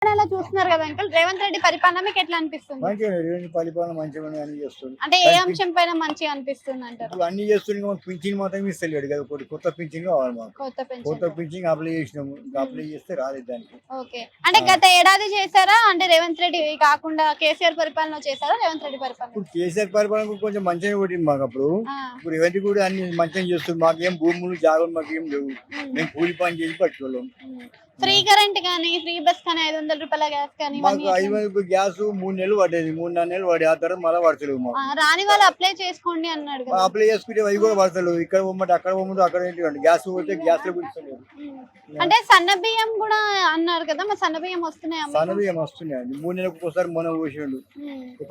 తెలంగాణలో చూస్తున్నారు కదా అంకుల్, రేవంత్ రెడ్డి పరిపాలన మీకు ఎట్లా అనిపిస్తుంది? మంచిగా రేవంత్ పరిపాలన మంచిగా అన్ని చేస్తుంది. అంటే ఏ అంశం పైన మంచిగా అనిపిస్తుంది అంటారు? ఇప్పుడు అన్ని చేస్తుంది. మాకు పింఛన్ మాత్రం ఇస్తలేడు కదా, ఒకటి కొత్త పింఛన్ కావాలి మాకు. కొత్త కొత్త పెన్షన్. పింఛన్ అప్లై చేసినాము, ఇంకా అప్లై చేస్తే రాలేదు దానికి. ఓకే, అంటే గత ఏడాది చేశారా? అంటే రేవంత్ రెడ్డి కాకుండా కేసీఆర్ పరిపాలన చేశారా రేవంత్ రెడ్డి పరిపాలన? ఇప్పుడు కేసీఆర్ పరిపాలన కొంచెం మంచిగా కొట్టింది మాకు అప్పుడు. ఇప్పుడు రేవంత్ కూడా అన్ని మంచిగా చేస్తుంది. మాకేం భూములు జాగ్రత్త మాకు ఏం లేవు, మేము కూలి పని చేసి పట్టుకోలేం. ఫ్రీ కరెంట్ కానీ, ఫ్రీ బస్ కానీ, 500 రూపాయల గ్యాస్ కానీ, మాకు 500 గ్యాస్ 3 నెలలు పడేది, 3-4 నెలలు పడి ఆ తర్వాత మళ్ళీ పడతలేవు మాకు. రాని వాళ్ళు అప్లై చేసుకోండి అన్నాడు కదా. అప్లై చేసుకుంటే అవి కూడా పడతలేవు. ఇక్కడ పోమంటే అక్కడ పోమంటే అక్కడ ఏంటి గ్యాస్ పోతే గ్యాస్ లో పిలుస్తలేదు. అంటే సన్న బియ్యం కూడా అన్నారు కదా, మా సన్న బియ్యం వస్తున్నాయి. సన్న బియ్యం వస్తున్నాయండి, 3 నెలలకు ఒకసారి మొన్న పోసిండు.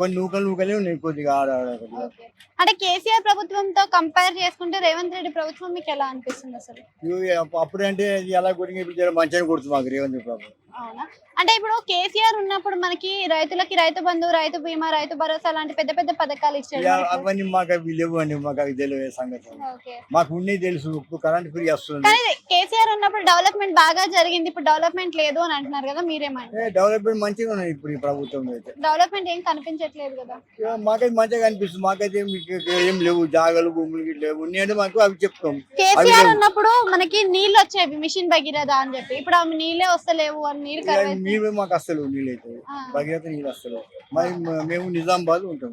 కొన్ని నూకలే ఉన్నాయి కొద్దిగా ఆడ. అంటే కేసీఆర్ ప్రభుత్వంతో కంపేర్ చేసుకుంటే రేవంత్ రెడ్డి ప్రభుత్వం మీకు ఎలా అనిపిస్తుంది అసలు? అప్పుడంటే ఎలా కొట్టి ఇప్పుడు మంచిగా కొడుతుంది మాకు రేవంత్ ప్రభుత్వం. అవునా? అంటే ఇప్పుడు కేసీఆర్ ఉన్నప్పుడు మనకి రైతులకి రైతు బంధు, రైతు బీమా, రైతు భరోసా లాంటి పెద్ద పెద్ద పథకాలు ఇచ్చాడు. అవన్నీ మాకు అవి లేవు అండి, మాకు అవి తెలియదు సంగతి. మాకు ఉన్నది తెలుసు, ఇప్పుడు కరెంట్ ఫ్రీ వస్తుంది. కానీ కేసీఆర్ ఉన్నప్పుడు డెవలప్మెంట్ బాగా జరిగింది, ఇప్పుడు డెవలప్మెంట్ లేదు అని అంటున్నారు కదా, మీరేమంటారు? డెవలప్మెంట్ మంచిగా ఉన్నది ఇప్పుడు ఈ ప్రభుత్వం అయితే. డెవలప్మెంట్ ఏం కనిపించట్లేదు కదా. మాకైతే మంచిగా కనిపిస్తుంది. మాకైతే ఏం లేవు, జాగాలు భూములు లేవు, ఉన్నాయంటే మాకు అవి చెప్తాం. కేసీఆర్ ఉన్నప్పుడు మనకి నీళ్ళు వచ్చేవి, మిషన్ భగీరథ అని చెప్పి, ఇప్పుడు అవి నీళ్ళే వస్తలేవు అని నీళ్ళు మాకు అసలు నీళ్ళు అయితే భగీరథ నీళ్ళు వస్తలేవు. మరి మేము నిజామాబాద్ ఉంటాం.